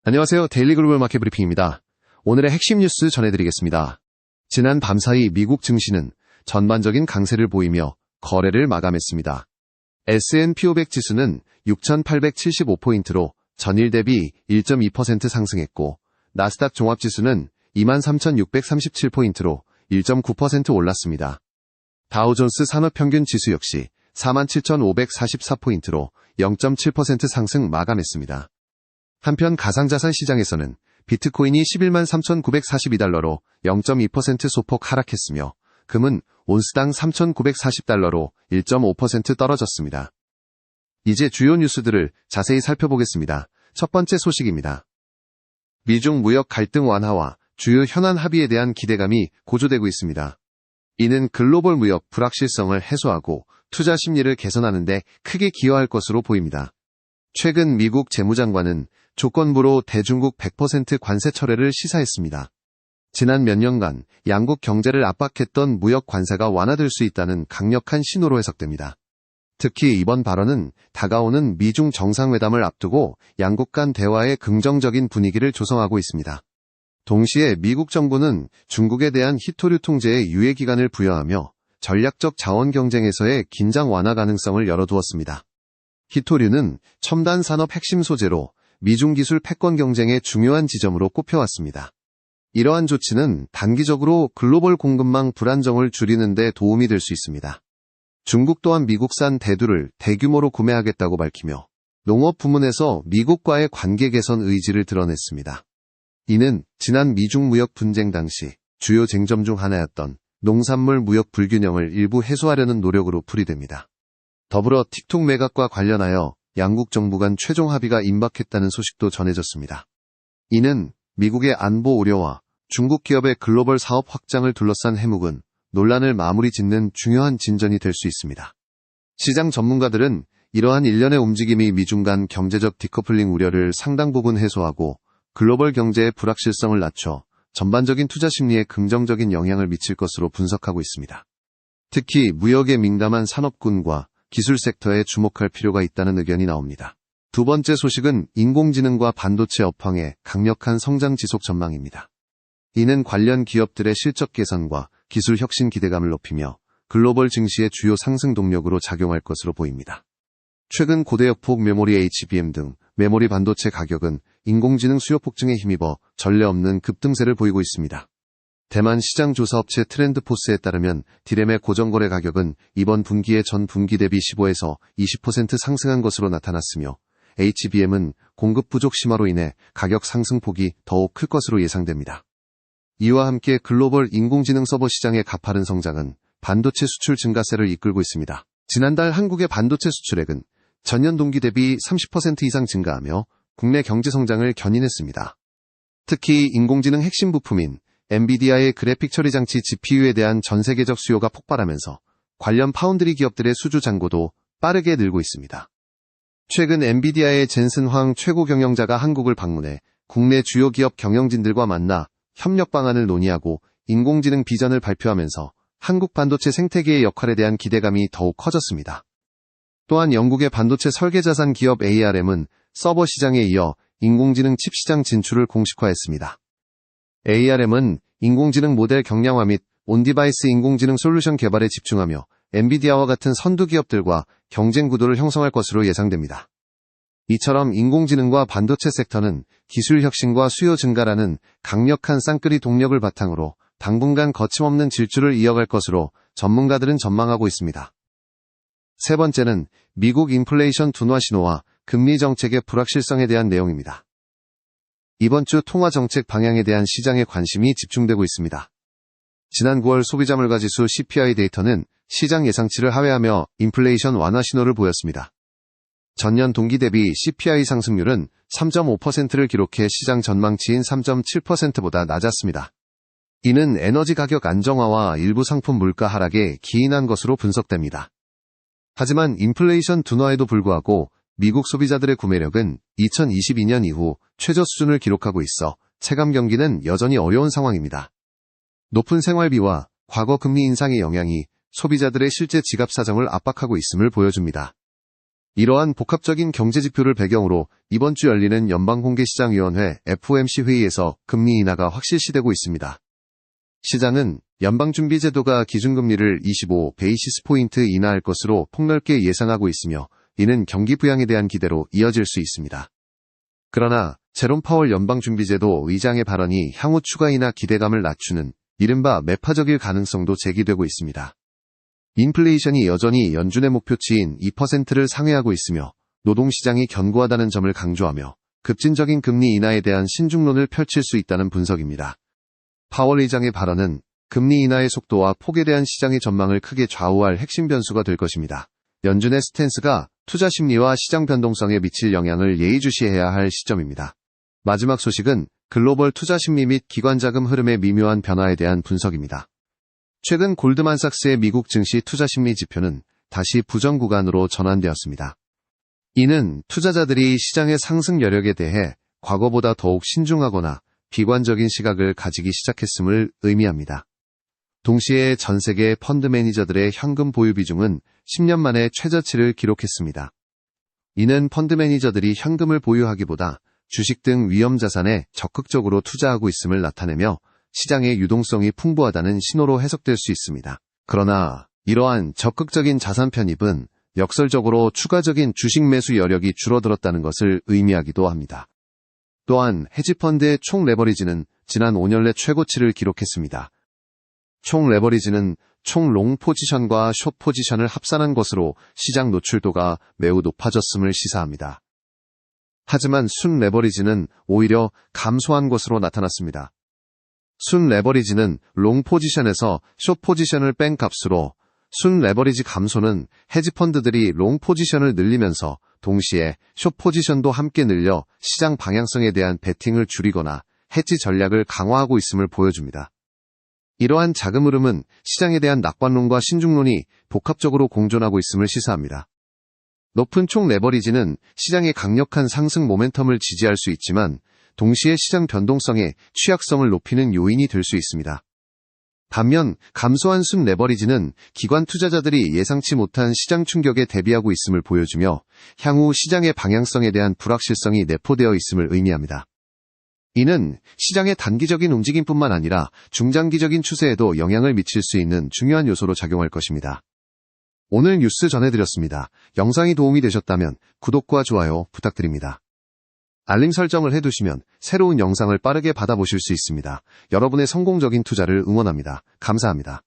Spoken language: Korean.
안녕하세요. 데일리 글로벌 마켓 브리핑입니다. 오늘의 핵심 뉴스 전해드리겠습니다. 지난 밤사이 미국 증시는 전반적인 강세를 보이며 거래를 마감했습니다. S&P 500 지수는 6,875포인트로 전일 대비 1.2% 상승했고, 나스닥 종합지수는 23,637포인트로 1.9% 올랐습니다. 다우존스 산업평균 지수 역시 47,544포인트로 0.7% 상승 마감했습니다. 한편 가상자산 시장에서는 비트코인이 11만 3,942달러로 0.2% 소폭 하락했으며 금은 온스당 3,940달러로 1.5% 떨어졌습니다. 이제 주요 뉴스들을 자세히 살펴보겠습니다. 첫 번째 소식입니다. 미중 무역 갈등 완화와 주요 현안 합의에 대한 기대감이 고조되고 있습니다. 이는 글로벌 무역 불확실성을 해소하고 투자 심리를 개선하는 데 크게 기여할 것으로 보입니다. 최근 미국 재무장관은 조건부로 대중국 100% 관세 철회를 시사했습니다. 지난 몇 년간 양국 경제를 압박했던 무역 관세가 완화될 수 있다는 강력한 신호로 해석됩니다. 특히 이번 발언은 다가오는 미중 정상회담을 앞두고 양국 간 대화의 긍정적인 분위기를 조성하고 있습니다. 동시에 미국 정부는 중국에 대한 히토류 통제에 유예 기간을 부여하며 전략적 자원 경쟁에서의 긴장 완화 가능성을 열어두었습니다. 히토류는 첨단 산업 핵심 소재로 미중 기술 패권 경쟁의 중요한 지점으로 꼽혀왔습니다. 이러한 조치는 단기적으로 글로벌 공급망 불안정을 줄이는 데 도움이 될 수 있습니다. 중국 또한 미국산 대두를 대규모로 구매하겠다고 밝히며 농업 부문에서 미국과의 관계 개선 의지를 드러냈습니다. 이는 지난 미중 무역 분쟁 당시 주요 쟁점 중 하나였던 농산물 무역 불균형을 일부 해소하려는 노력으로 풀이됩니다. 더불어 틱톡 매각과 관련하여 양국 정부 간 최종 합의가 임박했다는 소식도 전해졌습니다. 이는 미국의 안보 우려와 중국 기업의 글로벌 사업 확장을 둘러싼 해묵은 논란을 마무리 짓는 중요한 진전이 될 수 있습니다. 시장 전문가들은 이러한 일련의 움직임이 미중 간 경제적 디커플링 우려를 상당 부분 해소하고 글로벌 경제의 불확실성을 낮춰 전반적인 투자 심리에 긍정적인 영향을 미칠 것으로 분석하고 있습니다. 특히 무역에 민감한 산업군과 기술 섹터에 주목할 필요가 있다는 의견이 나옵니다. 두 번째 소식은 인공지능과 반도체 업황의 강력한 성장 지속 전망입니다. 이는 관련 기업들의 실적 개선과 기술 혁신 기대감을 높이며 글로벌 증시의 주요 상승 동력으로 작용할 것으로 보입니다. 최근 고대역폭 메모리 HBM 등 메모리 반도체 가격은 인공지능 수요 폭증에 힘입어 전례 없는 급등세를 보이고 있습니다. 대만 시장조사업체 트렌드포스에 따르면 디램의 고정거래 가격은 이번 분기에 전 분기 대비 15에서 20% 상승한 것으로 나타났으며 HBM은 공급 부족 심화로 인해 가격 상승폭이 더욱 클 것으로 예상됩니다. 이와 함께 글로벌 인공지능 서버 시장의 가파른 성장은 반도체 수출 증가세를 이끌고 있습니다. 지난달 한국의 반도체 수출액은 전년 동기 대비 30% 이상 증가하며 국내 경제 성장을 견인했습니다. 특히 인공지능 핵심 부품인 엔비디아의 그래픽 처리 장치 GPU에 대한 전 세계적 수요가 폭발하면서 관련 파운드리 기업들의 수주 잔고도 빠르게 늘고 있습니다. 최근 엔비디아의 젠슨 황 최고 경영자가 한국을 방문해 국내 주요 기업 경영진들과 만나 협력 방안을 논의하고 인공지능 비전을 발표하면서 한국 반도체 생태계의 역할에 대한 기대감이 더욱 커졌습니다. 또한 영국의 반도체 설계자산 기업 ARM은 서버 시장에 이어 인공지능 칩 시장 진출을 공식화했습니다. ARM은 인공지능 모델 경량화 및 온디바이스 인공지능 솔루션 개발에 집중하며 엔비디아와 같은 선두 기업들과 경쟁 구도를 형성할 것으로 예상됩니다. 이처럼 인공지능과 반도체 섹터는 기술 혁신과 수요 증가라는 강력한 쌍끌이 동력을 바탕으로 당분간 거침없는 질주를 이어갈 것으로 전문가들은 전망하고 있습니다. 세 번째는 미국 인플레이션 둔화 신호와 금리 정책의 불확실성에 대한 내용입니다. 이번 주 통화 정책 방향에 대한 시장의 관심이 집중되고 있습니다. 지난 9월 소비자 물가지수 CPI 데이터는 시장 예상치를 하회하며 인플레이션 완화 신호를 보였습니다. 전년 동기 대비 CPI 상승률은 3.5%를 기록해 시장 전망치인 3.7%보다 낮았습니다. 이는 에너지 가격 안정화와 일부 상품 물가 하락에 기인한 것으로 분석됩니다. 하지만 인플레이션 둔화에도 불구하고 미국 소비자들의 구매력은 2022년 이후 최저 수준을 기록하고 있어 체감 경기는 여전히 어려운 상황입니다. 높은 생활비와 과거 금리 인상의 영향이 소비자들의 실제 지갑 사정을 압박하고 있음을 보여줍니다. 이러한 복합적인 경제지표를 배경으로 이번 주 열리는 연방공개시장위원회 FOMC 회의에서 금리 인하가 확실시되고 있습니다. 시장은 연방준비제도가 기준금리를 25 베이시스 포인트 인하할 것으로 폭넓게 예상하고 있으며 이는 경기 부양에 대한 기대로 이어질 수 있습니다. 그러나 제롬 파월 연방준비제도 의장의 발언이 향후 추가 인하 기대감을 낮추는 이른바 매파적일 가능성도 제기되고 있습니다. 인플레이션이 여전히 연준의 목표치인 2%를 상회하고 있으며 노동시장이 견고하다는 점을 강조하며 급진적인 금리 인하에 대한 신중론을 펼칠 수 있다는 분석입니다. 파월 의장의 발언은 금리 인하의 속도와 폭에 대한 시장의 전망을 크게 좌우할 핵심 변수가 될 것입니다. 연준의 스탠스가 투자 심리와 시장 변동성에 미칠 영향을 예의주시해야 할 시점입니다. 마지막 소식은 글로벌 투자 심리 및 기관 자금 흐름의 미묘한 변화에 대한 분석입니다. 최근 골드만삭스의 미국 증시 투자 심리 지표는 다시 부정 구간으로 전환되었습니다. 이는 투자자들이 시장의 상승 여력에 대해 과거보다 더욱 신중하거나 비관적인 시각을 가지기 시작했음을 의미합니다. 동시에 전 세계 펀드 매니저들의 현금 보유 비중은 10년 만에 최저치를 기록했습니다. 이는 펀드 매니저들이 현금을 보유하기보다 주식 등 위험 자산에 적극적으로 투자하고 있음을 나타내며 시장의 유동성이 풍부하다는 신호로 해석될 수 있습니다. 그러나 이러한 적극적인 자산 편입은 역설적으로 추가적인 주식 매수 여력이 줄어들었다는 것을 의미하기도 합니다. 또한 헤지펀드의 총 레버리지는 지난 5년 내 최고치를 기록했습니다. 총 레버리지는 총 롱 포지션과 숏 포지션을 합산한 것으로 시장 노출도가 매우 높아졌음을 시사합니다. 하지만 순 레버리지는 오히려 감소한 것으로 나타났습니다. 순 레버리지는 롱 포지션에서 숏 포지션을 뺀 값으로 순 레버리지 감소는 헤지펀드들이 롱 포지션을 늘리면서 동시에 숏 포지션도 함께 늘려 시장 방향성에 대한 베팅을 줄이거나 해지 전략을 강화하고 있음을 보여줍니다. 이러한 자금 흐름은 시장에 대한 낙관론과 신중론이 복합적으로 공존하고 있음을 시사합니다. 높은 총 레버리지는 시장의 강력한 상승 모멘텀을 지지할 수 있지만 동시에 시장 변동성의 취약성을 높이는 요인이 될 수 있습니다. 반면 감소한 순 레버리지는 기관 투자자들이 예상치 못한 시장 충격에 대비하고 있음을 보여주며 향후 시장의 방향성에 대한 불확실성이 내포되어 있음을 의미합니다. 이는 시장의 단기적인 움직임뿐만 아니라 중장기적인 추세에도 영향을 미칠 수 있는 중요한 요소로 작용할 것입니다. 오늘 뉴스 전해드렸습니다. 영상이 도움이 되셨다면 구독과 좋아요 부탁드립니다. 알림 설정을 해두시면 새로운 영상을 빠르게 받아보실 수 있습니다. 여러분의 성공적인 투자를 응원합니다. 감사합니다.